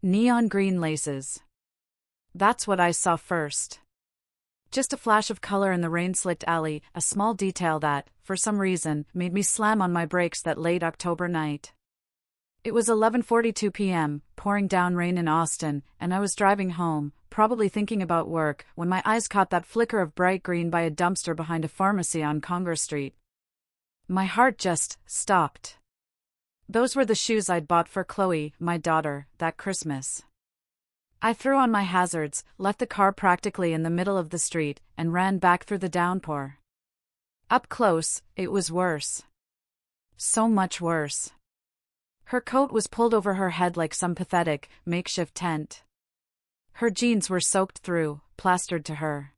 Neon green laces. That's what I saw first. Just a flash of color in the rain-slicked alley, a small detail that, for some reason, made me slam on my brakes that late October night. It was 11:42 p.m., pouring down rain in Austin, and I was driving home, probably thinking about work, when my eyes caught that flicker of bright green by a dumpster behind a pharmacy on Congress Street. My heart just stopped. Those were the shoes I'd bought for Chloe, my daughter, that Christmas. I threw on my hazards, left the car practically in the middle of the street, and ran back through the downpour. Up close, it was worse. So much worse. Her coat was pulled over her head like some pathetic, makeshift tent. Her jeans were soaked through, plastered to her.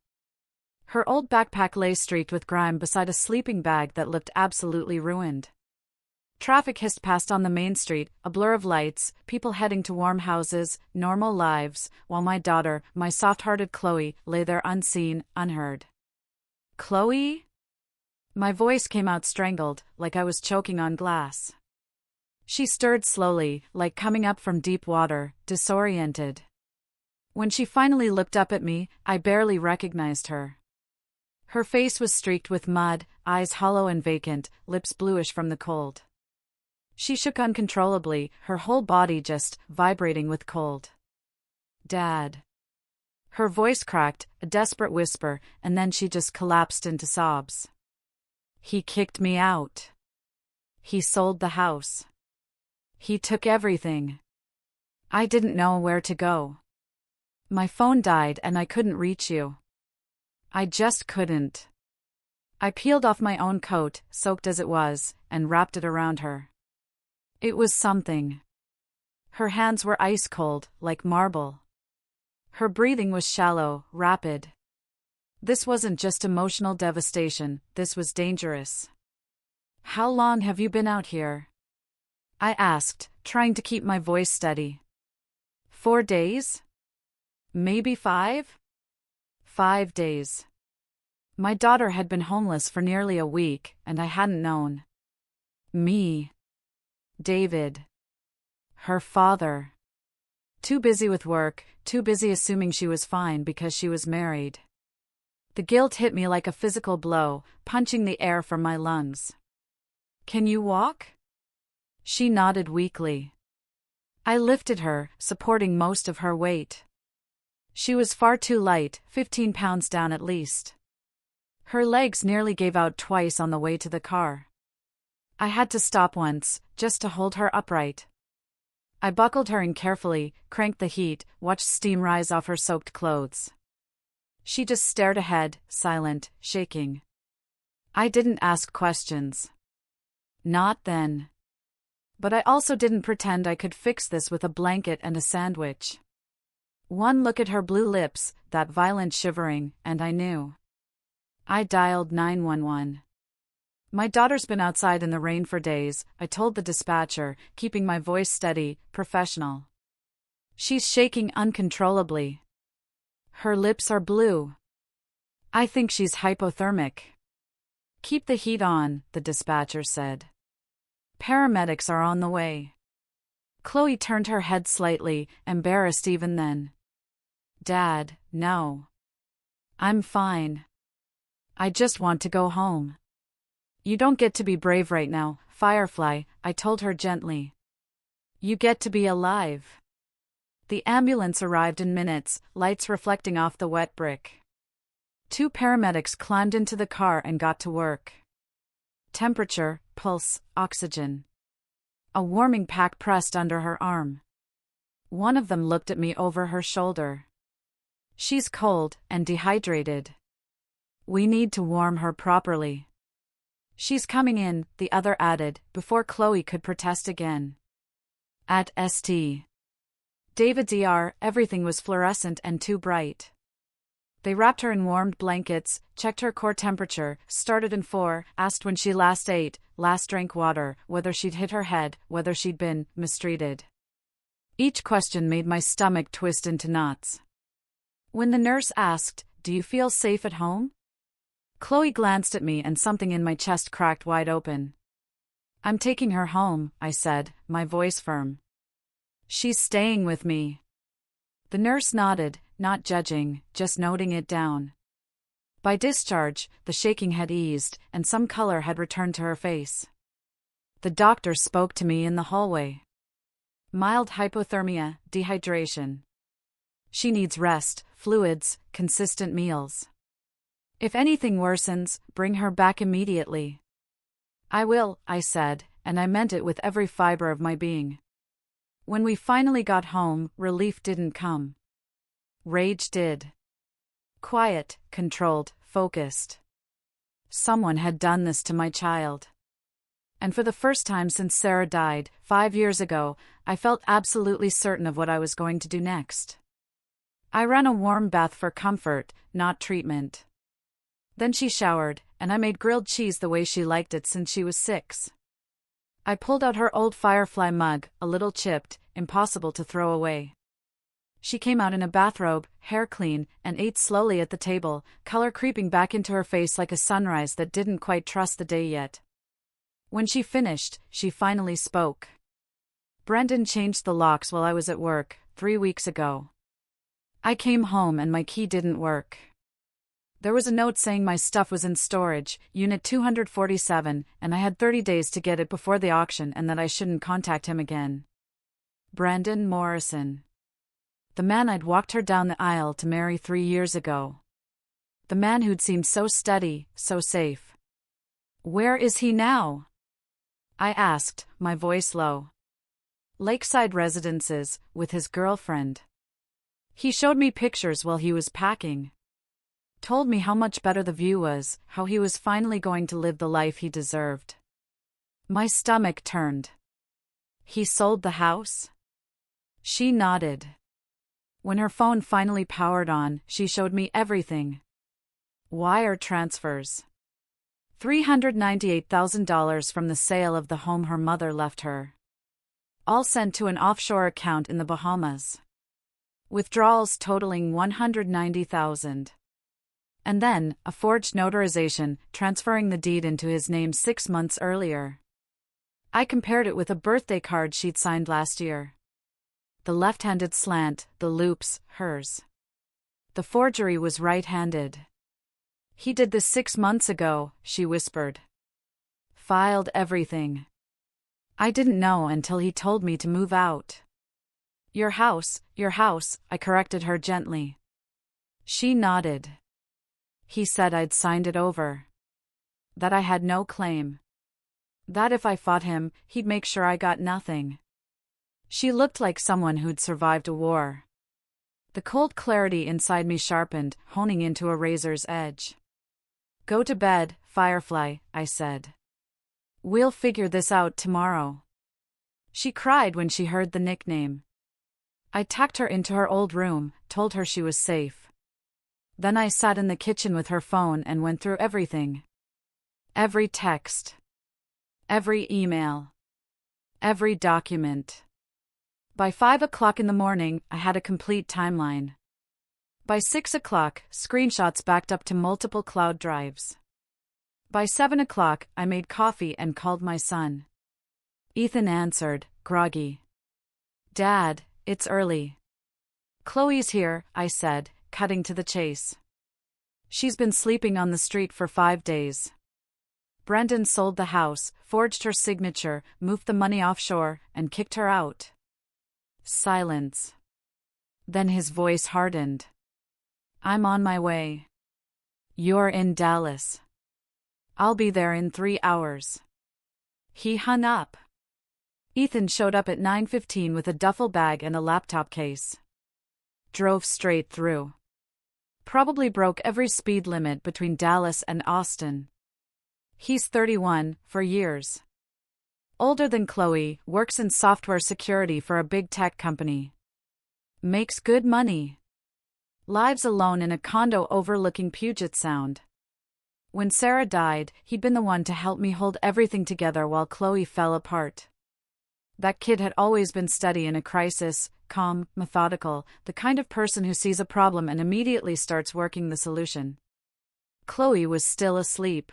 Her old backpack lay streaked with grime beside a sleeping bag that looked absolutely ruined. Traffic hissed past on the main street, a blur of lights, people heading to warm houses, normal lives, while my daughter, my soft-hearted Chloe, lay there unseen, unheard. Chloe? My voice came out strangled, like I was choking on glass. She stirred slowly, like coming up from deep water, disoriented. When she finally looked up at me, I barely recognized her. Her face was streaked with mud, eyes hollow and vacant, lips bluish from the cold. She shook uncontrollably, her whole body just vibrating with cold. Dad. Her voice cracked, a desperate whisper, and then she just collapsed into sobs. He kicked me out. He sold the house. He took everything. I didn't know where to go. My phone died and I couldn't reach you. I just couldn't. I peeled off my own coat, soaked as it was, and wrapped it around her. It was something. Her hands were ice cold, like marble. Her breathing was shallow, rapid. This wasn't just emotional devastation, this was dangerous. How long have you been out here? I asked, trying to keep my voice steady. 4 days? Maybe 5? 5 days. My daughter had been homeless for nearly a week, and I hadn't known. Me. David. Her father. Too busy with work, too busy assuming she was fine because she was married. The guilt hit me like a physical blow, punching the air from my lungs. Can you walk? She nodded weakly. I lifted her, supporting most of her weight. She was far too light, 15 pounds down at least. Her legs nearly gave out twice on the way to the car. I had to stop once, just to hold her upright. I buckled her in carefully, cranked the heat, watched steam rise off her soaked clothes. She just stared ahead, silent, shaking. I didn't ask questions. Not then. But I also didn't pretend I could fix this with a blanket and a sandwich. One look at her blue lips, that violent shivering, and I knew. I dialed 911. My daughter's been outside in the rain for days, I told the dispatcher, keeping my voice steady, professional. She's shaking uncontrollably. Her lips are blue. I think she's hypothermic. Keep the heat on, the dispatcher said. Paramedics are on the way. Chloe turned her head slightly, embarrassed even then. Dad, no. I'm fine. I just want to go home. You don't get to be brave right now, Firefly, I told her gently. You get to be alive. The ambulance arrived in minutes, lights reflecting off the wet brick. 2 paramedics climbed into the car and got to work. Temperature, pulse, oxygen. A warming pack pressed under her arm. One of them looked at me over her shoulder. She's cold and dehydrated. We need to warm her properly. She's coming in, the other added, before Chloe could protest again. At St. David's ER, everything was fluorescent and too bright. They wrapped her in warmed blankets, checked her core temperature, started in 4, asked when she last ate, last drank water, whether she'd hit her head, whether she'd been mistreated. Each question made my stomach twist into knots. When the nurse asked, "Do you feel safe at home?" Chloe glanced at me and something in my chest cracked wide open. I'm taking her home, I said, my voice firm. She's staying with me. The nurse nodded, not judging, just noting it down. By discharge, the shaking had eased, and some color had returned to her face. The doctor spoke to me in the hallway. Mild hypothermia, dehydration. She needs rest, fluids, consistent meals. If anything worsens, bring her back immediately. I will, I said, and I meant it with every fiber of my being. When we finally got home, relief didn't come. Rage did. Quiet, controlled, focused. Someone had done this to my child. And for the first time since Sarah died, 5 years ago, I felt absolutely certain of what I was going to do next. I ran a warm bath for comfort, not treatment. Then she showered, and I made grilled cheese the way she liked it since she was 6. I pulled out her old Firefly mug, a little chipped, impossible to throw away. She came out in a bathrobe, hair clean, and ate slowly at the table, color creeping back into her face like a sunrise that didn't quite trust the day yet. When she finished, she finally spoke. Brendan changed the locks while I was at work, 3 weeks ago. I came home and my key didn't work. There was a note saying my stuff was in storage, Unit 247, and I had 30 days to get it before the auction and that I shouldn't contact him again. Brandon Morrison. The man I'd walked her down the aisle to marry 3 years ago. The man who'd seemed so steady, so safe. Where is he now? I asked, my voice low. Lakeside Residences, with his girlfriend. He showed me pictures while he was packing. Told me how much better the view was, how he was finally going to live the life he deserved. My stomach turned. He sold the house? She nodded. When her phone finally powered on, she showed me everything. Wire transfers. $398,000 from the sale of the home her mother left her. All sent to an offshore account in the Bahamas. Withdrawals totaling $190,000. And then, a forged notarization, transferring the deed into his name 6 months earlier. I compared it with a birthday card she'd signed last year. The left-handed slant, the loops, hers. The forgery was right-handed. He did this 6 months ago, she whispered. Filed everything. I didn't know until he told me to move out. Your house, I corrected her gently. She nodded. He said I'd signed it over. That I had no claim. That if I fought him, he'd make sure I got nothing. She looked like someone who'd survived a war. The cold clarity inside me sharpened, honing into a razor's edge. Go to bed, Firefly, I said. We'll figure this out tomorrow. She cried when she heard the nickname. I tucked her into her old room, told her she was safe. Then I sat in the kitchen with her phone and went through everything. Every text. Every email. Every document. By 5 o'clock in the morning, I had a complete timeline. By 6 o'clock, screenshots backed up to multiple cloud drives. By 7 o'clock, I made coffee and called my son. Ethan answered, groggy. Dad, it's early. Chloe's here, I said, cutting to the chase. She's been sleeping on the street for 5 days. Brendan sold the house, forged her signature, moved the money offshore, and kicked her out. Silence. Then his voice hardened. I'm on my way. You're in Dallas. I'll be there in 3 hours. He hung up. Ethan showed up at 9:15 with a duffel bag and a laptop case. Drove straight through. Probably broke every speed limit between Dallas and Austin. He's 31, for years. Older than Chloe, works in software security for a big tech company. Makes good money. Lives alone in a condo overlooking Puget Sound. When Sarah died, he'd been the one to help me hold everything together while Chloe fell apart. That kid had always been steady in a crisis, calm, methodical, the kind of person who sees a problem and immediately starts working the solution. Chloe was still asleep.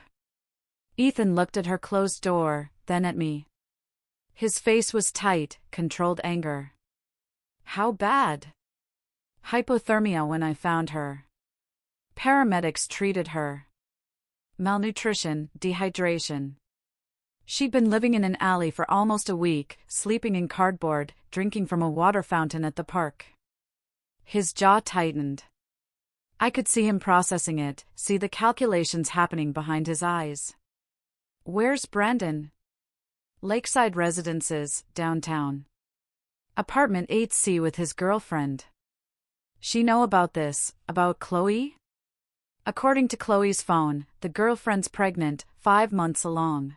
Ethan looked at her closed door, then at me. His face was tight, controlled anger. How bad? Hypothermia when I found her. Paramedics treated her. Malnutrition, dehydration. She'd been living in an alley for almost a week, sleeping in cardboard, drinking from a water fountain at the park. His jaw tightened. I could see him processing it, see the calculations happening behind his eyes. Where's Brandon? Lakeside Residences, downtown. Apartment 8C with his girlfriend. She know about this, about Chloe? According to Chloe's phone, the girlfriend's pregnant, 5 months along.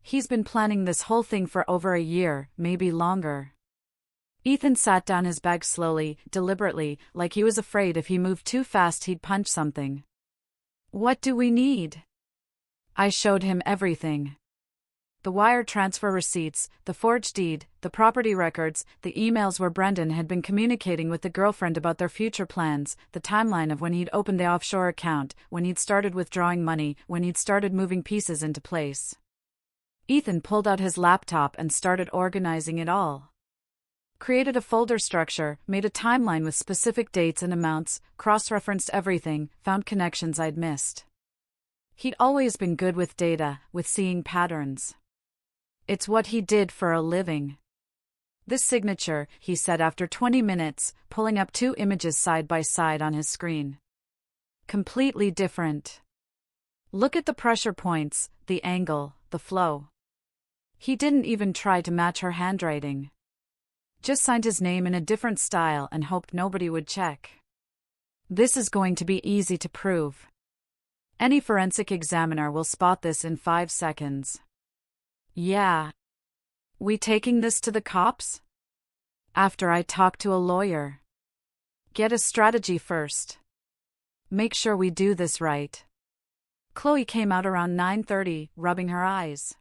He's been planning this whole thing for over a year, maybe longer. Ethan sat down his bag slowly, deliberately, like he was afraid if he moved too fast he'd punch something. What do we need? I showed him everything. The wire transfer receipts, the forged deed, the property records, the emails where Brendan had been communicating with the girlfriend about their future plans, the timeline of when he'd opened the offshore account, when he'd started withdrawing money, when he'd started moving pieces into place. Ethan pulled out his laptop and started organizing it all. Created a folder structure, made a timeline with specific dates and amounts, cross-referenced everything, found connections I'd missed. He'd always been good with data, with seeing patterns. It's what he did for a living. This signature, he said after 20 minutes, pulling up 2 images side by side on his screen. Completely different. Look at the pressure points, the angle, the flow. He didn't even try to match her handwriting. Just signed his name in a different style and hoped nobody would check. This is going to be easy to prove. Any forensic examiner will spot this in 5 seconds. Yeah. We taking this to the cops? After I talk to a lawyer. Get a strategy first. Make sure we do this right. Chloe came out around 9:30, rubbing her eyes.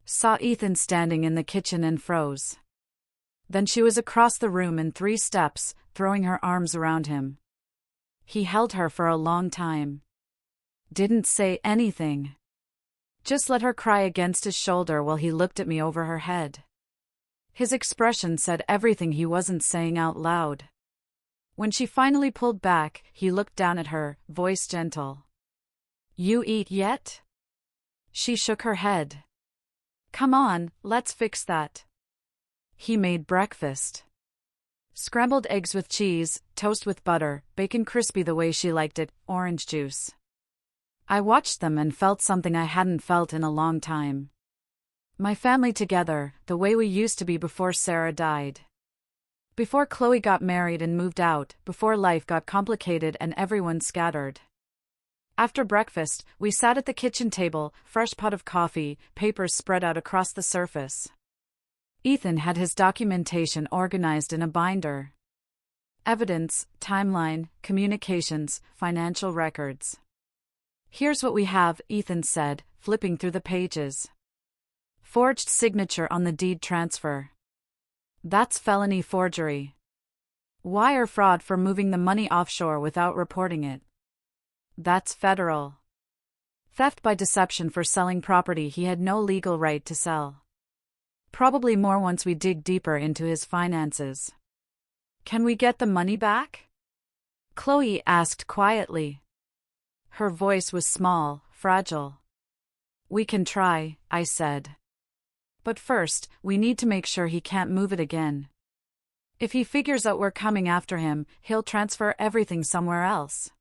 Saw Ethan standing in the kitchen and froze. Then she was across the room in 3 steps, throwing her arms around him. He held her for a long time. Didn't say anything. Just let her cry against his shoulder while he looked at me over her head. His expression said everything he wasn't saying out loud. When she finally pulled back, he looked down at her, voice gentle. You eat yet? She shook her head. Come on, let's fix that. He made breakfast. Scrambled eggs with cheese, toast with butter, bacon crispy the way she liked it, orange juice. I watched them and felt something I hadn't felt in a long time. My family together, the way we used to be before Sarah died. Before Chloe got married and moved out, before life got complicated and everyone scattered. After breakfast, we sat at the kitchen table, fresh pot of coffee, papers spread out across the surface. Ethan had his documentation organized in a binder. Evidence, timeline, communications, financial records. Here's what we have, Ethan said, flipping through the pages. Forged signature on the deed transfer. That's felony forgery. Wire fraud for moving the money offshore without reporting it. That's federal. Theft by deception for selling property he had no legal right to sell. Probably more once we dig deeper into his finances. Can we get the money back? Chloe asked quietly. Her voice was small, fragile. We can try, I said. But first, we need to make sure he can't move it again. If he figures out we're coming after him, he'll transfer everything somewhere else.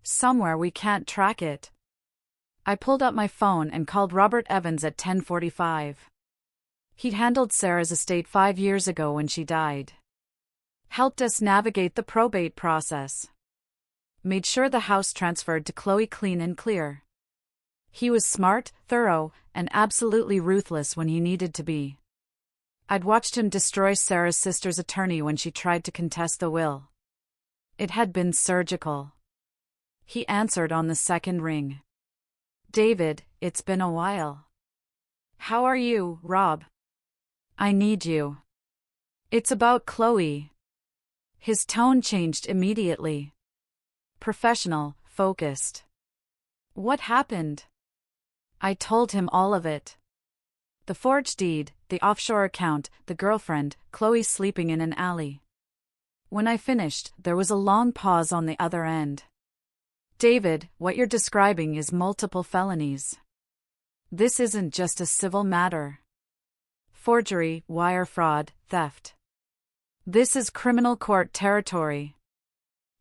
Somewhere we can't track it. I pulled out my phone and called Robert Evans at 10:45. He'd handled Sarah's estate 5 years ago when she died. Helped us navigate the probate process. Made sure the house transferred to Chloe clean and clear. He was smart, thorough, and absolutely ruthless when he needed to be. I'd watched him destroy Sarah's sister's attorney when she tried to contest the will. It had been surgical. He answered on the second ring. David, it's been a while. How are you, Rob? I need you. It's about Chloe. His tone changed immediately. Professional, focused. What happened? I told him all of it. The forged deed, the offshore account, the girlfriend, Chloe sleeping in an alley. When I finished, there was a long pause on the other end. David, what you're describing is multiple felonies. This isn't just a civil matter. Forgery, wire fraud, theft. This is criminal court territory.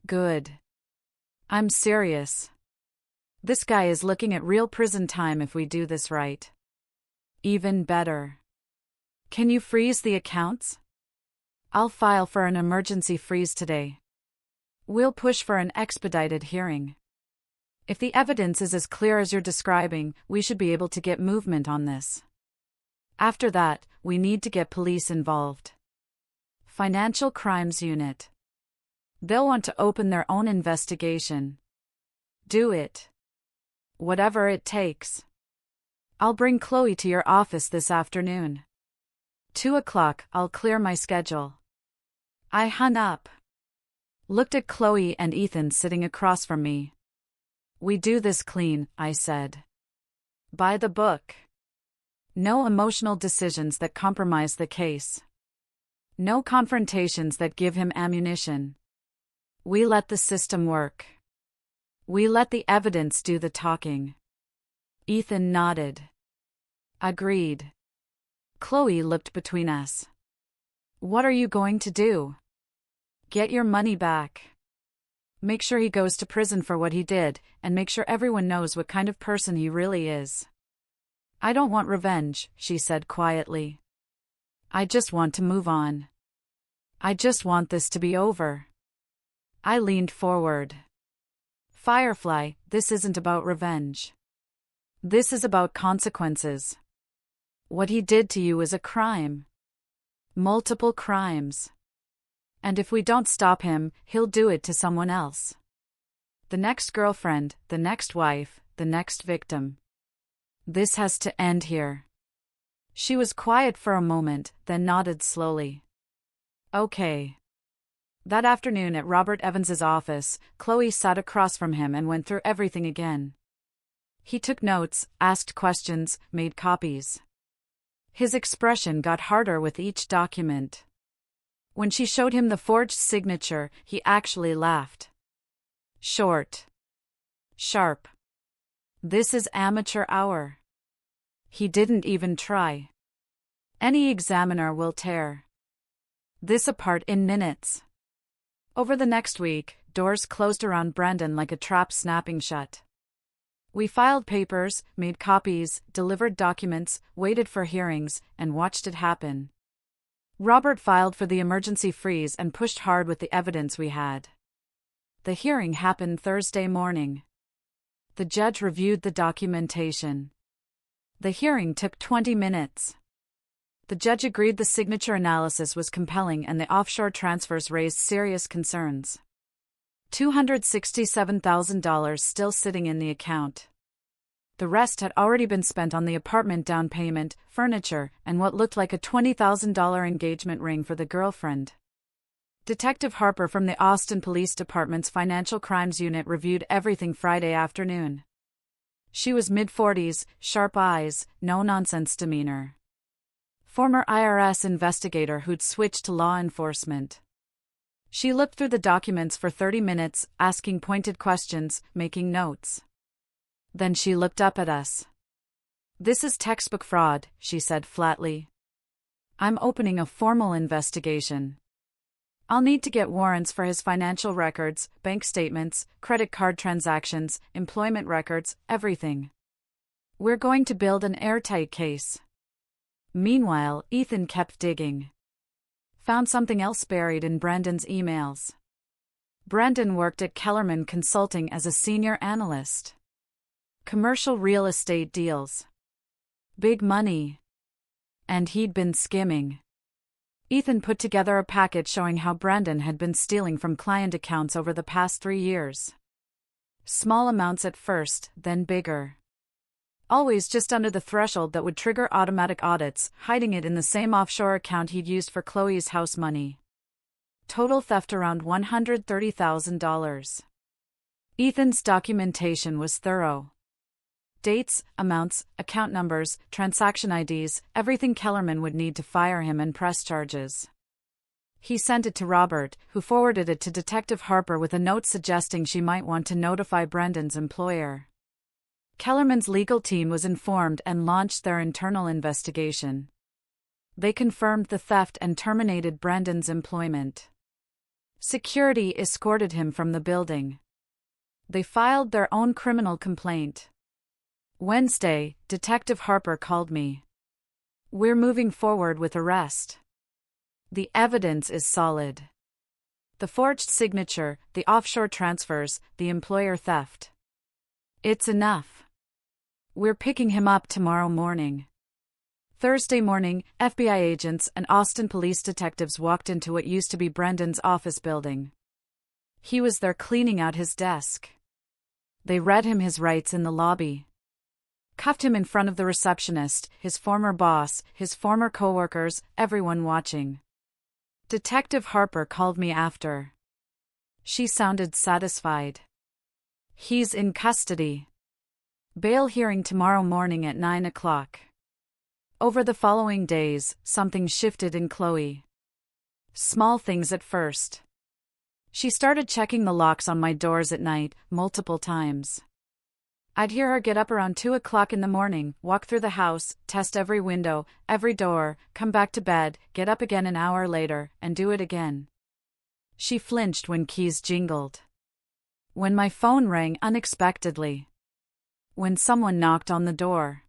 Good. I'm serious. This guy is looking at real prison time if we do this right. Even better. Can you freeze the accounts? I'll file for an emergency freeze today. We'll push for an expedited hearing. If the evidence is as clear as you're describing, we should be able to get movement on this. After that, we need to get police involved. Financial Crimes Unit. They'll want to open their own investigation. Do it. Whatever it takes. I'll bring Chloe to your office this afternoon. 2:00, I'll clear my schedule. I hung up. Looked at Chloe and Ethan sitting across from me. We do this clean, I said. By the book. No emotional decisions that compromise the case. No confrontations that give him ammunition. We let the system work. We let the evidence do the talking. Ethan nodded. Agreed. Chloe looked between us. What are you going to do? Get your money back. Make sure he goes to prison for what he did, and make sure everyone knows what kind of person he really is. I don't want revenge, she said quietly. I just want to move on. I just want this to be over. I leaned forward. Firefly, this isn't about revenge. This is about consequences. What he did to you is a crime. Multiple crimes. And if we don't stop him, he'll do it to someone else. The next girlfriend, the next wife, the next victim. This has to end here. She was quiet for a moment, then nodded slowly. Okay. That afternoon at Robert Evans's office, Chloe sat across from him and went through everything again. He took notes, asked questions, made copies. His expression got harder with each document. When she showed him the forged signature, he actually laughed. Short. Sharp. This is amateur hour. He didn't even try. Any examiner will tear this apart in minutes. Over the next week, doors closed around Brandon like a trap snapping shut. We filed papers, made copies, delivered documents, waited for hearings, and watched it happen. Robert filed for the emergency freeze and pushed hard with the evidence we had. The hearing happened Thursday morning. The judge reviewed the documentation. The hearing took 20 minutes. The judge agreed the signature analysis was compelling and the offshore transfers raised serious concerns. $267,000 still sitting in the account. The rest had already been spent on the apartment down payment, furniture, and what looked like a $20,000 engagement ring for the girlfriend. Detective Harper from the Austin Police Department's Financial Crimes Unit reviewed everything Friday afternoon. She was mid-40s, sharp eyes, no-nonsense demeanor. Former IRS investigator who'd switched to law enforcement. She looked through the documents for 30 minutes, asking pointed questions, making notes. Then she looked up at us. This is textbook fraud, she said flatly. I'm opening a formal investigation. I'll need to get warrants for his financial records, bank statements, credit card transactions, employment records, everything. We're going to build an airtight case. Meanwhile, Ethan kept digging. Found something else buried in Brandon's emails. Brandon worked at Kellerman Consulting as a senior analyst. Commercial real estate deals. Big money. And he'd been skimming. Ethan put together a package showing how Brandon had been stealing from client accounts over the past 3 years. Small amounts at first, then bigger. Always just under the threshold that would trigger automatic audits, hiding it in the same offshore account he'd used for Chloe's house money. Total theft around $130,000. Ethan's documentation was thorough. Dates, amounts, account numbers, transaction IDs, everything Kellerman would need to fire him and press charges. He sent it to Robert, who forwarded it to Detective Harper with a note suggesting she might want to notify Brendan's employer. Kellerman's legal team was informed and launched their internal investigation. They confirmed the theft and terminated Brendan's employment. Security escorted him from the building. They filed their own criminal complaint. Wednesday, Detective Harper called me. "We're moving forward with arrest. The evidence is solid. The forged signature, the offshore transfers, the employer theft. It's enough. We're picking him up tomorrow morning." Thursday morning, FBI agents and Austin police detectives walked into what used to be Brendan's office building. He was there cleaning out his desk. They read him his rights in the lobby. Cuffed him in front of the receptionist, his former boss, his former coworkers, everyone watching. Detective Harper called me after. She sounded satisfied. "He's in custody. Bail hearing tomorrow morning at 9 o'clock. Over the following days, something shifted in Chloe. Small things at first. She started checking the locks on my doors at night, multiple times. I'd hear her get up around 2 o'clock in the morning, walk through the house, test every window, every door, come back to bed, get up again an hour later, and do it again. She flinched when keys jingled. When my phone rang unexpectedly. When someone knocked on the door.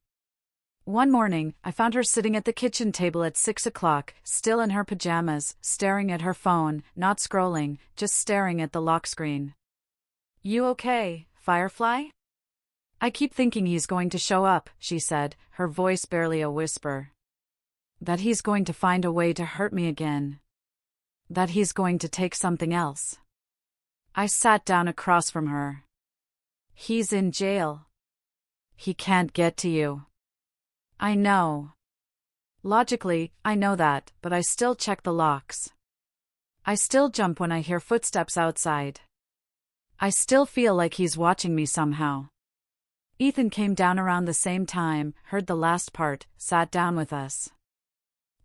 One morning, I found her sitting at the kitchen table at 6 o'clock, still in her pajamas, staring at her phone, not scrolling, just staring at the lock screen. "You okay, Firefly?" "I keep thinking he's going to show up," she said, her voice barely a whisper. "That he's going to find a way to hurt me again. That he's going to take something else." I sat down across from her. "He's in jail. He can't get to you." "I know. Logically, I know that, but I still check the locks. I still jump when I hear footsteps outside. I still feel like he's watching me somehow." Ethan came down around the same time, heard the last part, sat down with us.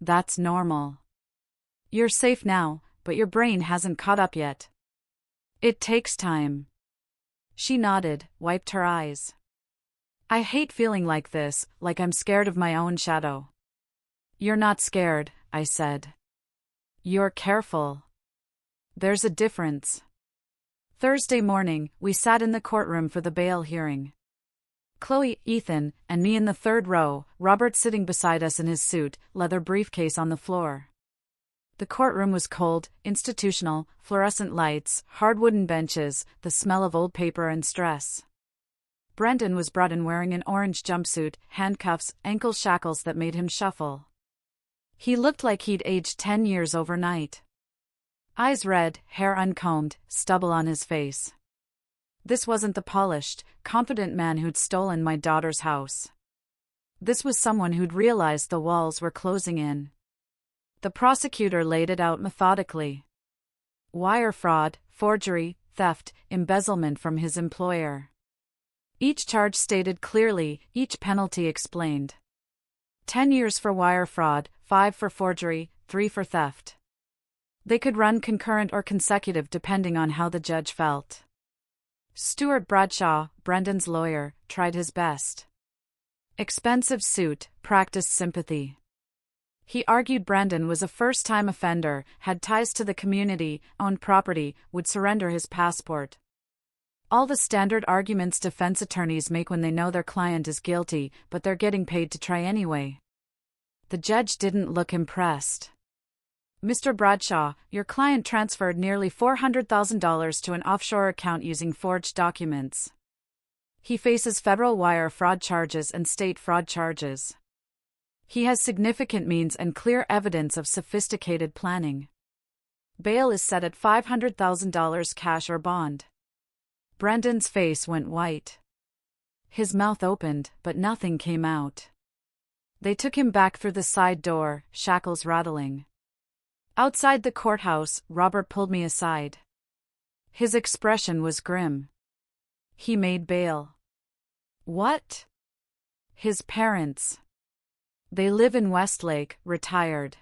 "That's normal. You're safe now, but your brain hasn't caught up yet. It takes time." She nodded, wiped her eyes. "I hate feeling like this, like I'm scared of my own shadow." "You're not scared," I said. "You're careful. There's a difference." Thursday morning, we sat in the courtroom for the bail hearing. Chloe, Ethan, and me in the third row, Robert sitting beside us in his suit, leather briefcase on the floor. The courtroom was cold, institutional, fluorescent lights, hard wooden benches, the smell of old paper and stress. Brendan was brought in wearing an orange jumpsuit, handcuffs, ankle shackles that made him shuffle. He looked like he'd aged 10 years overnight. Eyes red, hair uncombed, stubble on his face. This wasn't the polished, confident man who'd stolen my daughter's house. This was someone who'd realized the walls were closing in. The prosecutor laid it out methodically. Wire fraud, forgery, theft, embezzlement from his employer. Each charge stated clearly, each penalty explained. 10 years for wire fraud, 5 for forgery, 3 for theft. They could run concurrent or consecutive depending on how the judge felt. Stuart Bradshaw, Brendan's lawyer, tried his best. Expensive suit, practiced sympathy. He argued Brendan was a first-time offender, had ties to the community, owned property, would surrender his passport. All the standard arguments defense attorneys make when they know their client is guilty, but they're getting paid to try anyway. The judge didn't look impressed. "Mr. Bradshaw, your client transferred nearly $400,000 to an offshore account using forged documents. He faces federal wire fraud charges and state fraud charges. He has significant means and clear evidence of sophisticated planning. Bail is set at $500,000 cash or bond." Brendan's face went white. His mouth opened, but nothing came out. They took him back through the side door, shackles rattling. Outside the courthouse, Robert pulled me aside. His expression was grim. "He made bail." "What?" His parents. They live in Westlake, retired.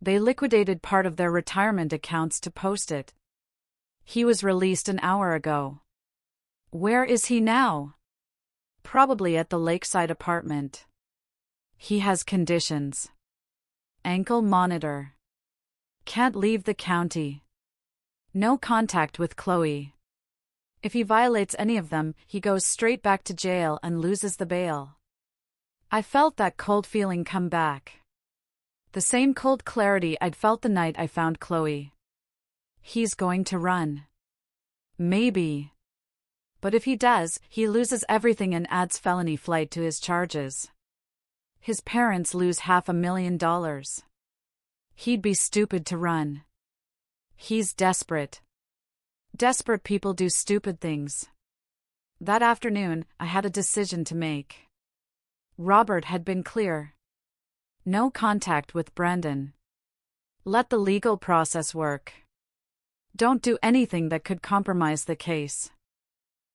They liquidated part of their retirement accounts to post it. He was released an hour ago. Where is he now? Probably at the lakeside apartment. He has conditions. Ankle monitor. Can't leave the county. No contact with Chloe. If he violates any of them, he goes straight back to jail and loses the bail. I felt that cold feeling come back. The same cold clarity I'd felt the night I found Chloe. He's going to run. Maybe. But if he does, he loses everything and adds felony flight to his charges. His parents lose $500,000. He'd be stupid to run. He's desperate. Desperate people do stupid things. That afternoon, I had a decision to make. Robert had been clear. No contact with Brandon. Let the legal process work. Don't do anything that could compromise the case.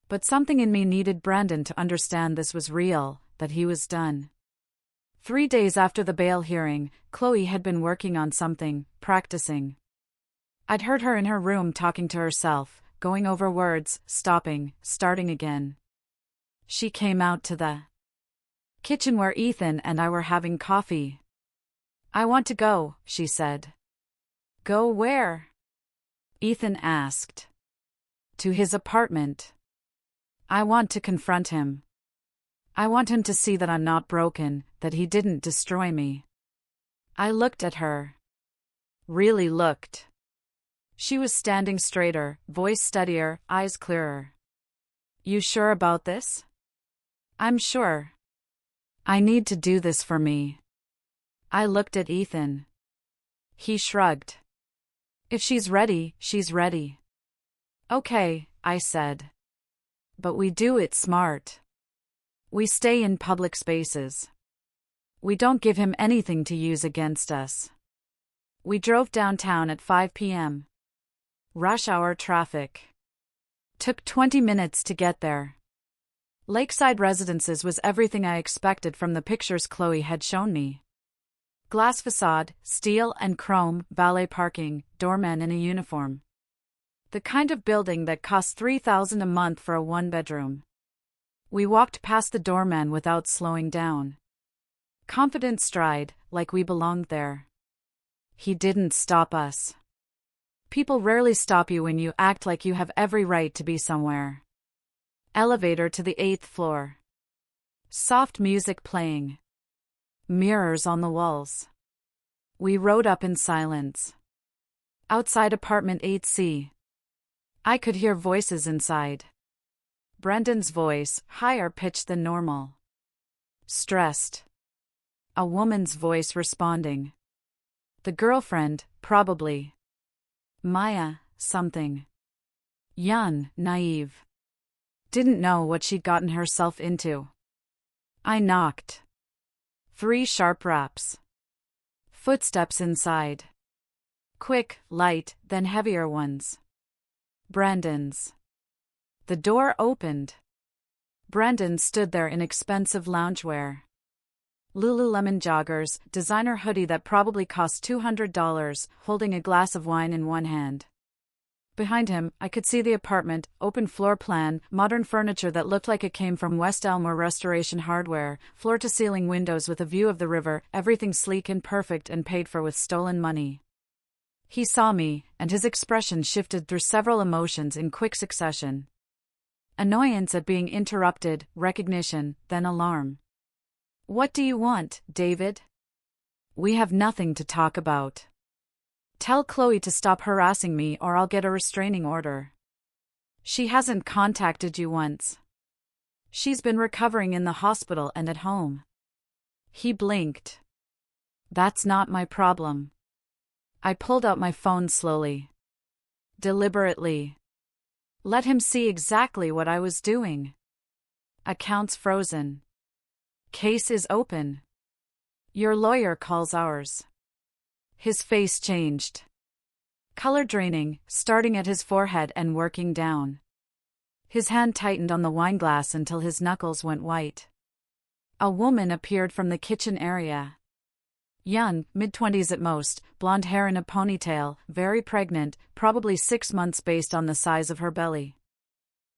But something in me needed Brandon to understand this was real, that he was done. 3 days after the bail hearing, Chloe had been working on something, practicing. I'd heard her in her room talking to herself, going over words, stopping, starting again. She came out to the kitchen where Ethan and I were having coffee. I want to go, she said. Go where? Ethan asked. To his apartment. I want to confront him. I want him to see that I'm not broken, that he didn't destroy me. I looked at her. Really looked. She was standing straighter, voice steadier, eyes clearer. You sure about this? I'm sure. I need to do this for me. I looked at Ethan. He shrugged. If she's ready, she's ready. Okay, I said. But we do it smart. We stay in public spaces. We don't give him anything to use against us. We drove downtown at 5 p.m. Rush hour traffic. Took 20 minutes to get there. Lakeside Residences was everything I expected from the pictures Chloe had shown me. Glass facade, steel and chrome, valet parking, doorman in a uniform. The kind of building that costs $3,000 a month for a one-bedroom. We walked past the doorman without slowing down. Confident stride, like we belonged there. He didn't stop us. People rarely stop you when you act like you have every right to be somewhere. Elevator to the 8th floor. Soft music playing. Mirrors on the walls. We rode up in silence. Outside apartment 8C. I could hear voices inside. Brendan's voice, higher pitched than normal. Stressed. A woman's voice responding. The girlfriend, probably. Maya, something. Young, naive. Didn't know what she'd gotten herself into. I knocked. 3 sharp raps. Footsteps inside. Quick, light, then heavier ones. Brandon's. The door opened. Brandon stood there in expensive loungewear. Lululemon joggers, designer hoodie that probably cost $200, holding a glass of wine in one hand. Behind him, I could see the apartment, open floor plan, modern furniture that looked like it came from West Elmore Restoration Hardware, floor-to-ceiling windows with a view of the river, everything sleek and perfect and paid for with stolen money. He saw me, and his expression shifted through several emotions in quick succession. Annoyance at being interrupted, recognition, then alarm. What do you want, David? We have nothing to talk about. Tell Chloe to stop harassing me or I'll get a restraining order. She hasn't contacted you once. She's been recovering in the hospital and at home. He blinked. That's not my problem. I pulled out my phone slowly. Deliberately. Let him see exactly what I was doing. Accounts frozen. Case is open. Your lawyer calls ours. His face changed. Color draining, starting at his forehead and working down. His hand tightened on the wineglass until his knuckles went white. A woman appeared from the kitchen area. Young, mid-20s at most, blonde hair in a ponytail, very pregnant, probably 6 months based on the size of her belly.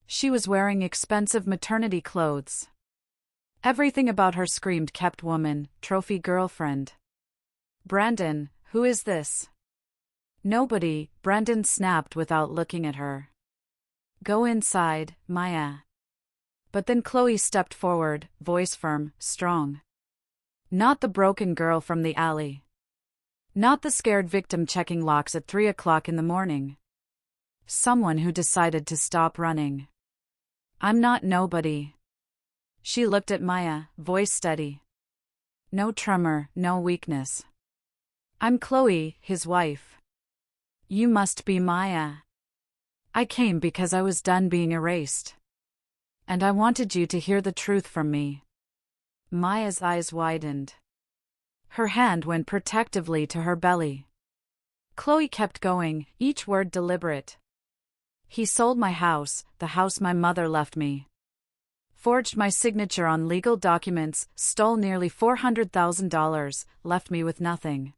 She was wearing expensive maternity clothes. Everything about her screamed kept woman, trophy girlfriend. Brandon, who is this? Nobody, Brandon snapped without looking at her. Go inside, Maya. But then Chloe stepped forward, voice firm, strong. Not the broken girl from the alley. Not the scared victim checking locks at 3 o'clock in the morning. Someone who decided to stop running. I'm not nobody. She looked at Maya, voice steady. No tremor, no weakness. I'm Chloe, his wife. You must be Maya. I came because I was done being erased. And I wanted you to hear the truth from me. Maya's eyes widened. Her hand went protectively to her belly. Chloe kept going, each word deliberate. He sold my house, the house my mother left me. Forged my signature on legal documents, stole nearly $400,000, left me with nothing.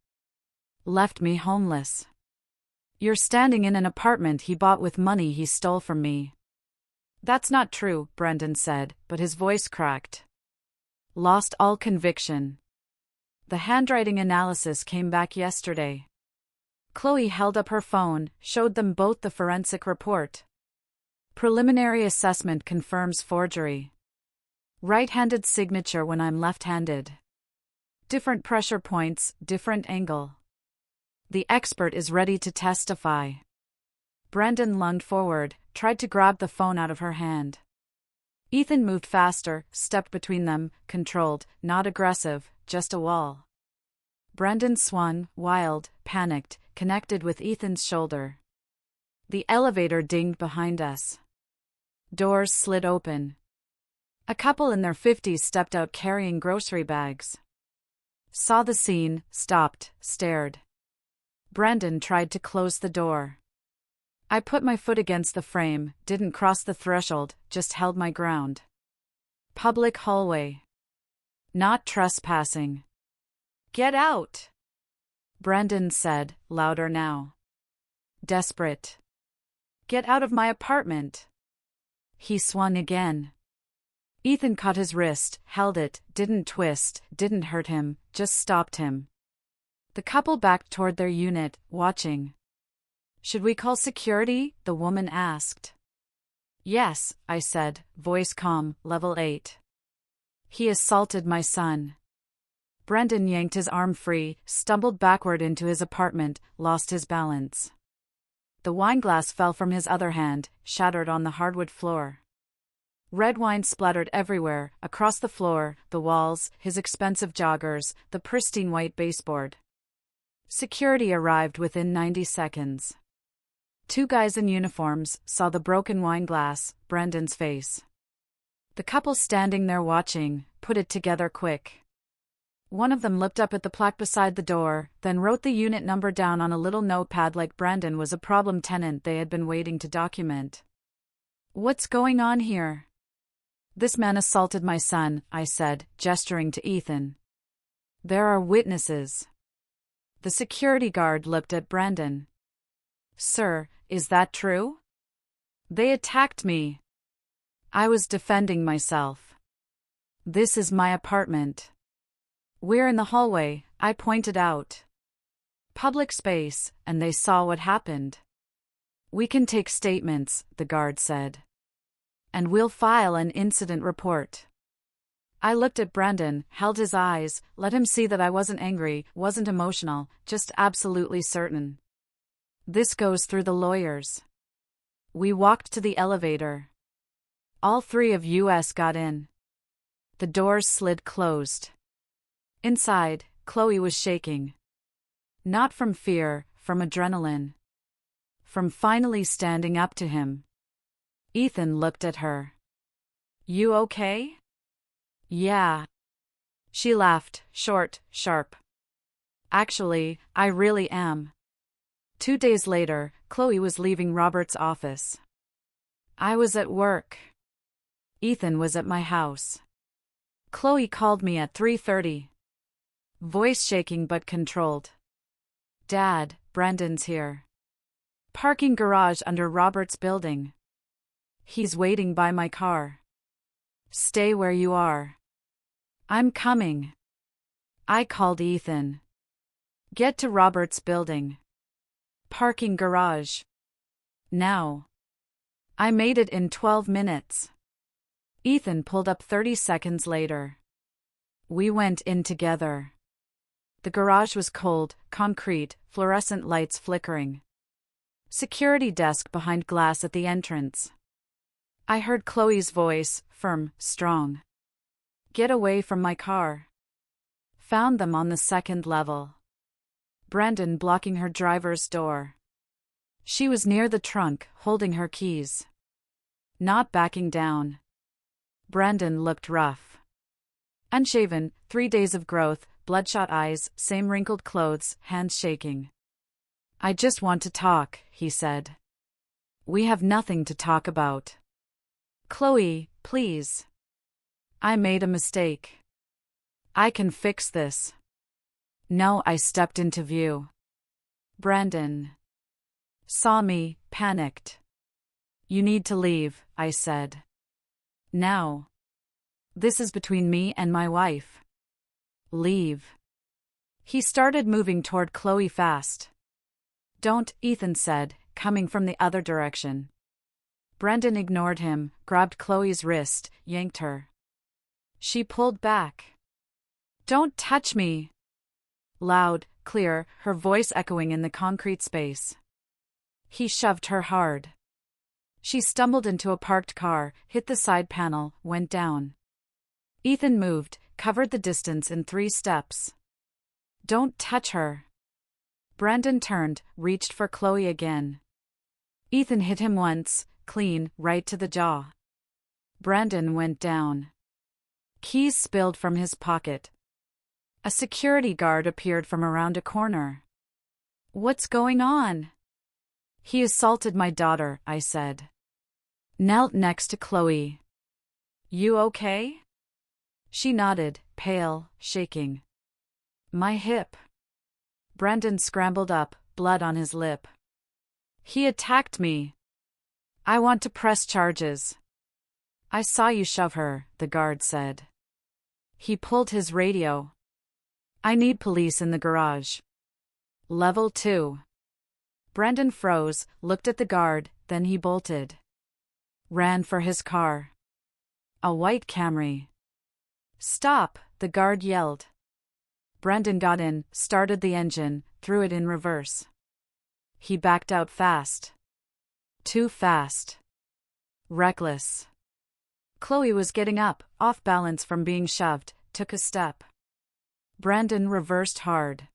Left me homeless. You're standing in an apartment he bought with money he stole from me. That's not true, Brendan said, but his voice cracked. Lost all conviction. The handwriting analysis came back yesterday. Chloe held up her phone, showed them both the forensic report. Preliminary assessment confirms forgery. Right-handed signature when I'm left-handed. Different pressure points, different angle. The expert is ready to testify. Brandon lunged forward, tried to grab the phone out of her hand. Ethan moved faster, stepped between them, controlled, not aggressive, just a wall. Brandon swung, wild, panicked, connected with Ethan's shoulder. The elevator dinged behind us. Doors slid open. A couple in their 50s stepped out carrying grocery bags. Saw the scene, stopped, stared. Brandon tried to close the door. I put my foot against the frame, didn't cross the threshold, just held my ground. Public hallway. Not trespassing. Get out! Brandon said, louder now. Desperate. Get out of my apartment. He swung again. Ethan caught his wrist, held it, didn't twist, didn't hurt him, just stopped him. The couple backed toward their unit, watching. Should we call security? The woman asked. Yes, I said, voice calm, level 8. He assaulted my son. Brendan yanked his arm free, stumbled backward into his apartment, lost his balance. The wineglass fell from his other hand, shattered on the hardwood floor. Red wine splattered everywhere, across the floor, the walls, his expensive joggers, the pristine white baseboard. Security arrived within 90 seconds. 2 guys in uniforms saw the broken wine glass, Brendan's face. The couple standing there watching, put it together quick. One of them looked up at the plaque beside the door, then wrote the unit number down on a little notepad like Brandon was a problem tenant they had been waiting to document. What's going on here? This man assaulted my son, I said, gesturing to Ethan. There are witnesses. The security guard looked at Brandon. Sir, is that true? They attacked me. I was defending myself. This is my apartment. We're in the hallway, I pointed out. Public space, and they saw what happened. We can take statements, the guard said. And we'll file an incident report. I looked at Brandon, held his eyes, let him see that I wasn't angry, wasn't emotional, just absolutely certain. This goes through the lawyers. We walked to the elevator. All 3 of us got in. The doors slid closed. Inside, Chloe was shaking. Not from fear, from adrenaline. From finally standing up to him. Ethan looked at her. You okay? Yeah. She laughed, short, sharp. Actually, I really am. 2 days later, Chloe was leaving Robert's office. I was at work. Ethan was at my house. Chloe called me at 3:30. Voice shaking but controlled. Dad, Brendan's here. Parking garage under Robert's building. He's waiting by my car. Stay where you are. I'm coming. I called Ethan. Get to Robert's building. Parking garage. Now. I made it in 12 minutes. Ethan pulled up 30 seconds later. We went in together. The garage was cold, concrete, fluorescent lights flickering. Security desk behind glass at the entrance. I heard Chloe's voice, firm, strong. Get away from my car. Found them on the second level. Brendan blocking her driver's door. She was near the trunk, holding her keys. Not backing down. Brendan looked rough. Unshaven, 3 days of growth, bloodshot eyes, same wrinkled clothes, hands shaking. I just want to talk, he said. We have nothing to talk about. Chloe, please. I made a mistake. I can fix this. No, I stepped into view. Brendan saw me, panicked. You need to leave, I said. Now. This is between me and my wife. Leave. He started moving toward Chloe fast. Don't, Ethan said, coming from the other direction. Brendan ignored him, grabbed Chloe's wrist, yanked her. She pulled back. Don't touch me. Loud, clear, her voice echoing in the concrete space. He shoved her hard. She stumbled into a parked car, hit the side panel, went down. Ethan moved, covered the distance in 3 steps. Don't touch her. Brendan turned, reached for Chloe again. Ethan hit him once, clean, right to the jaw. Brendan went down. Keys spilled from his pocket. A security guard appeared from around a corner. What's going on? He assaulted my daughter, I said. Knelt next to Chloe. You okay? She nodded, pale, shaking. My hip. Brendan scrambled up, blood on his lip. He attacked me. I want to press charges. I saw you shove her, the guard said. He pulled his radio. I need police in the garage. Level 2. Brendan froze, looked at the guard, then he bolted. Ran for his car. A white Camry. Stop, the guard yelled. Brendan got in, started the engine, threw it in reverse. He backed out fast. Too fast. Reckless. Chloe was getting up, off balance from being shoved, took a step. Brendan reversed hard.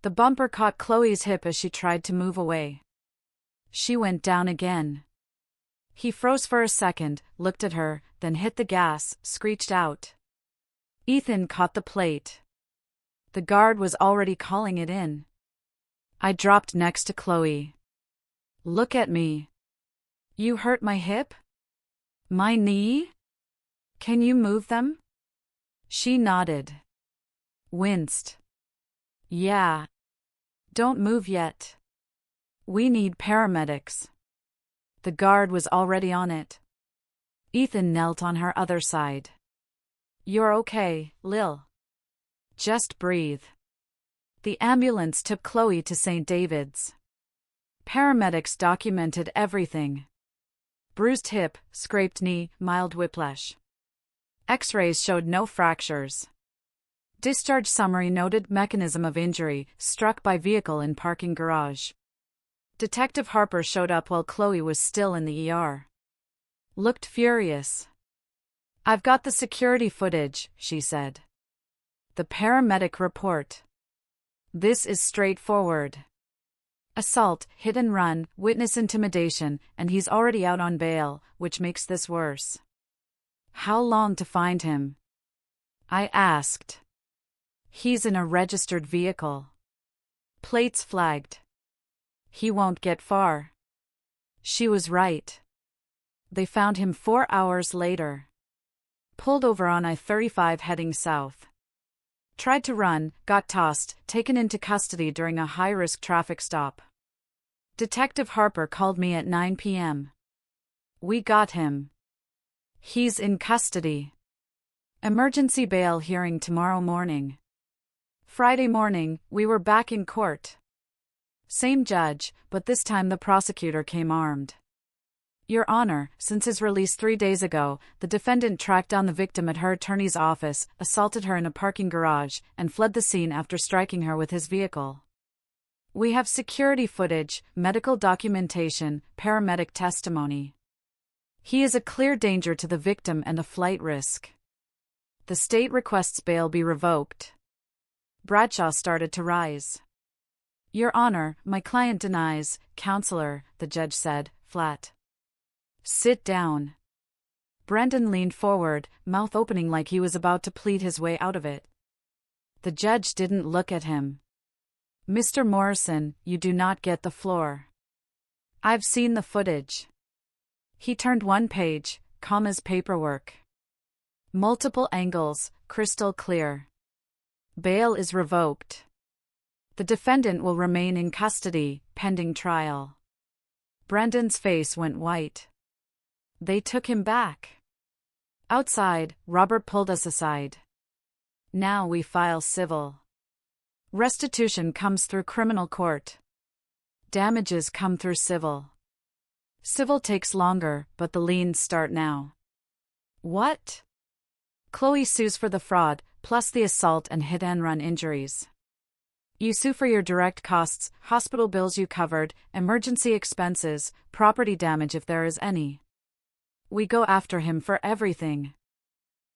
The bumper caught Chloe's hip as she tried to move away. She went down again. He froze for a second, looked at her, then hit the gas, screeched out. Ethan caught the plate. The guard was already calling it in. I dropped next to Chloe. Look at me. You hurt my hip? My knee? Can you move them? She nodded. Winced. Yeah. Don't move yet. We need paramedics. The guard was already on it. Ethan knelt on her other side. You're okay, Lil. Just breathe. The ambulance took Chloe to St. David's. Paramedics documented everything. Bruised hip, scraped knee, mild whiplash. X-rays showed no fractures. Discharge summary noted mechanism of injury, struck by vehicle in parking garage. Detective Harper showed up while Chloe was still in the ER. Looked furious. I've got the security footage, she said. The paramedic report. This is straightforward. Assault, hit and run, witness intimidation, and he's already out on bail, which makes this worse. How long to find him? I asked. He's in a registered vehicle. Plates flagged. He won't get far. She was right. They found him 4 hours later. Pulled over on I-35 heading south. Tried to run, got tossed, taken into custody during a high-risk traffic stop. Detective Harper called me at 9 p.m. We got him. He's in custody. Emergency bail hearing tomorrow morning. Friday morning, we were back in court. Same judge, but this time the prosecutor came armed. Your Honor, since his release 3 days ago, the defendant tracked down the victim at her attorney's office, assaulted her in a parking garage, and fled the scene after striking her with his vehicle. We have security footage, medical documentation, paramedic testimony. He is a clear danger to the victim and a flight risk. The state requests bail be revoked. Bradshaw started to rise. Your Honor, my client denies, Counselor, the judge said, flat. Sit down. Brandon leaned forward, mouth opening like he was about to plead his way out of it. The judge didn't look at him. Mr. Morrison, you do not get the floor. I've seen the footage. He turned one page, commas paperwork. Multiple angles, crystal clear. Bail is revoked. The defendant will remain in custody, pending trial. Brandon's face went white. They took him back. Outside, Robert pulled us aside. Now we file civil. Restitution comes through criminal court. Damages come through civil. Civil takes longer, but the liens start now. What? Chloe sues for the fraud, plus the assault and hit-and-run injuries. You sue for your direct costs, hospital bills you covered, emergency expenses, property damage if there is any. We go after him for everything.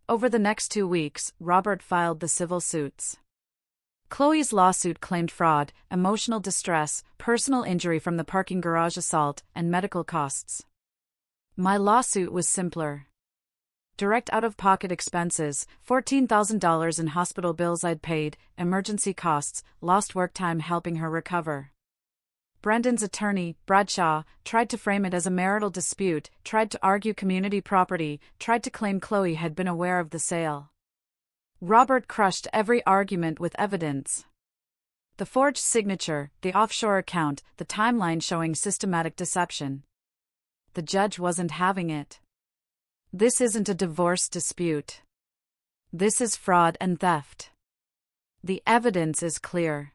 Over the next 2 weeks, Robert filed the civil suits. Chloe's lawsuit claimed fraud, emotional distress, personal injury from the parking garage assault, and medical costs. My lawsuit was simpler. Direct out-of-pocket expenses, $14,000 in hospital bills I'd paid, emergency costs, lost work time helping her recover. Brandon's attorney, Bradshaw, tried to frame it as a marital dispute, tried to argue community property, tried to claim Chloe had been aware of the sale. Robert crushed every argument with evidence. The forged signature, the offshore account, the timeline showing systematic deception. The judge wasn't having it. This isn't a divorce dispute. This is fraud and theft. The evidence is clear.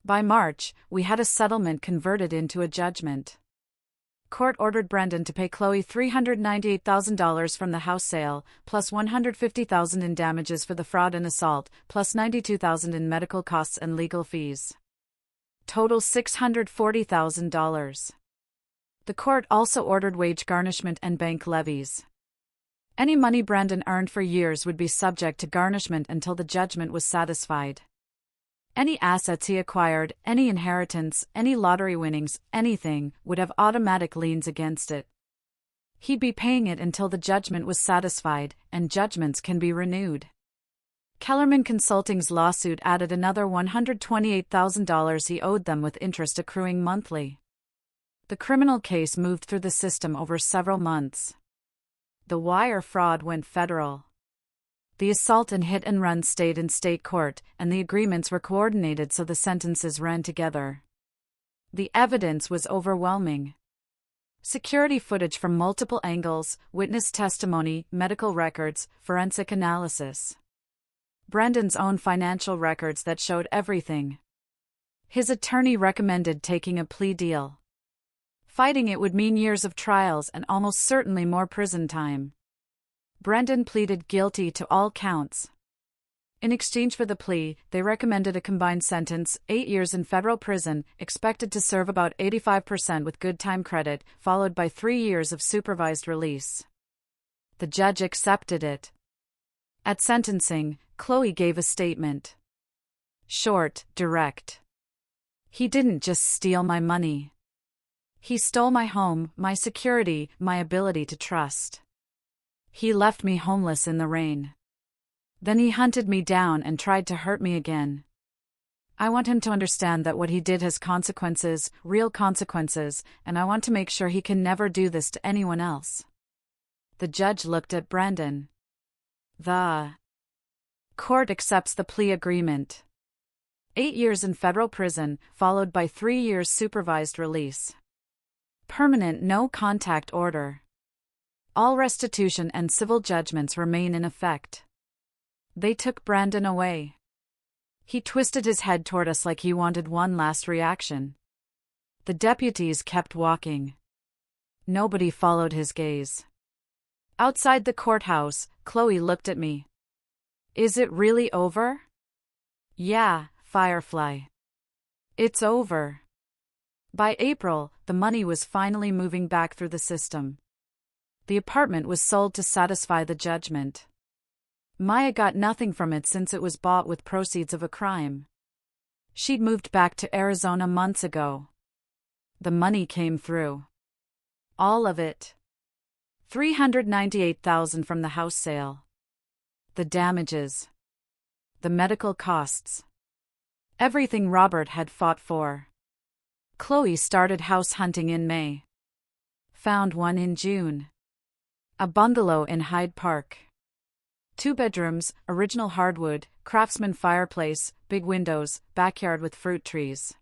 By March, we had a settlement converted into a judgment. Court ordered Brandon to pay Chloe $398,000 from the house sale, plus $150,000 in damages for the fraud and assault, plus $92,000 in medical costs and legal fees. Total $640,000. The court also ordered wage garnishment and bank levies. Any money Brandon earned for years would be subject to garnishment until the judgment was satisfied. Any assets he acquired, any inheritance, any lottery winnings, anything, would have automatic liens against it. He'd be paying it until the judgment was satisfied, and judgments can be renewed. Kellerman Consulting's lawsuit added another $128,000 he owed them with interest accruing monthly. The criminal case moved through the system over several months. The wire fraud went federal. The assault and hit-and-run stayed in state court, and the agreements were coordinated so the sentences ran together. The evidence was overwhelming. Security footage from multiple angles, witness testimony, medical records, forensic analysis. Brandon's own financial records that showed everything. His attorney recommended taking a plea deal. Fighting it would mean years of trials and almost certainly more prison time. Brandon pleaded guilty to all counts. In exchange for the plea, they recommended a combined sentence, 8 years in federal prison, expected to serve about 85% with good time credit, followed by 3 years of supervised release. The judge accepted it. At sentencing, Chloe gave a statement. Short, direct. He didn't just steal my money. He stole my home, my security, my ability to trust. He left me homeless in the rain. Then he hunted me down and tried to hurt me again. I want him to understand that what he did has consequences, real consequences, and I want to make sure he can never do this to anyone else. The judge looked at Brandon. The court accepts the plea agreement. 8 years in federal prison, followed by 3 years supervised release. Permanent no-contact order. All restitution and civil judgments remain in effect. They took Brandon away. He twisted his head toward us like he wanted one last reaction. The deputies kept walking. Nobody followed his gaze. Outside the courthouse, Chloe looked at me. Is it really over? Yeah, Firefly. It's over. By April, the money was finally moving back through the system. The apartment was sold to satisfy the judgment. Maya got nothing from it since it was bought with proceeds of a crime. She'd moved back to Arizona months ago. The money came through. All of it. $398,000 from the house sale. The damages. The medical costs. Everything Robert had fought for. Chloe started house hunting in May. Found one in June. A bungalow in Hyde Park. 2 bedrooms, original hardwood, craftsman fireplace, big windows, backyard with fruit trees.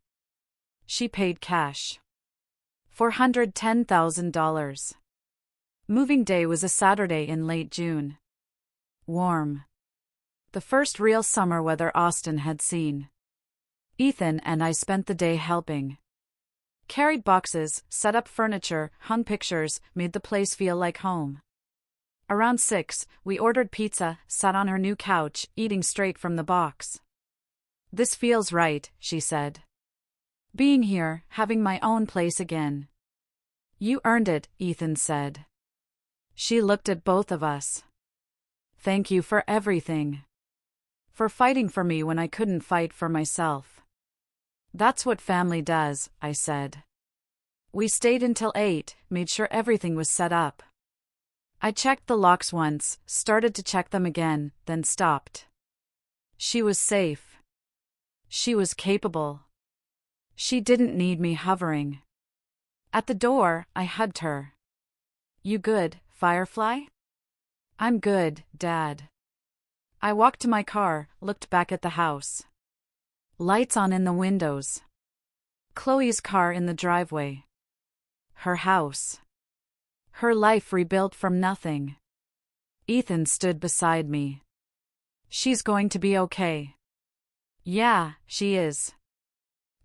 She paid cash. $410,000. Moving day was a Saturday in late June. Warm. The first real summer weather Austin had seen. Ethan and I spent the day helping. Carried boxes, set up furniture, hung pictures, made the place feel like home. Around 6, we ordered pizza, sat on her new couch, eating straight from the box. This feels right, she said. Being here, having my own place again. You earned it, Ethan said. She looked at both of us. Thank you for everything. For fighting for me when I couldn't fight for myself. That's what family does, I said. We stayed until 8, made sure everything was set up. I checked the locks once, started to check them again, then stopped. She was safe. She was capable. She didn't need me hovering. At the door, I hugged her. You good, Firefly? I'm good, Dad. I walked to my car, looked back at the house. Lights on in the windows. Chloe's car in the driveway. Her house. Her life rebuilt from nothing. Ethan stood beside me. She's going to be okay. Yeah, she is.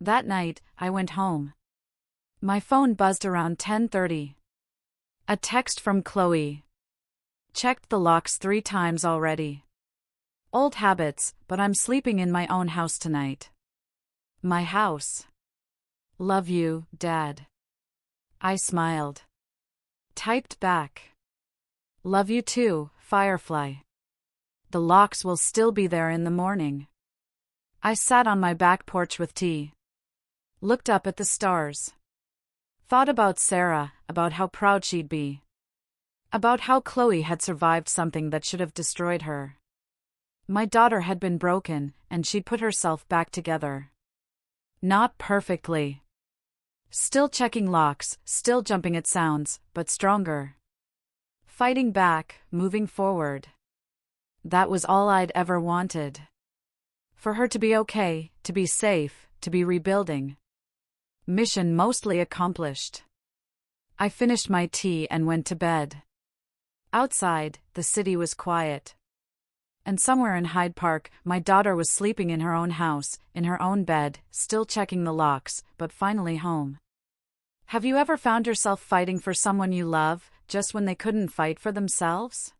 That night, I went home. My phone buzzed around 10:30. A text from Chloe. Checked the locks 3 times already. Old habits, but I'm sleeping in my own house tonight. My house. Love you, Dad. I smiled. Typed back. Love you too, Firefly. The locks will still be there in the morning. I sat on my back porch with tea. Looked up at the stars. Thought about Sarah, about how proud she'd be. About how Chloe had survived something that should have destroyed her. My daughter had been broken, and she'd put herself back together. Not perfectly. Still checking locks, still jumping at sounds, but stronger. Fighting back, moving forward. That was all I'd ever wanted. For her to be okay, to be safe, to be rebuilding. Mission mostly accomplished. I finished my tea and went to bed. Outside, the city was quiet. And somewhere in Hyde Park, my daughter was sleeping in her own house, in her own bed, still checking the locks, but finally home. Have you ever found yourself fighting for someone you love, just when they couldn't fight for themselves?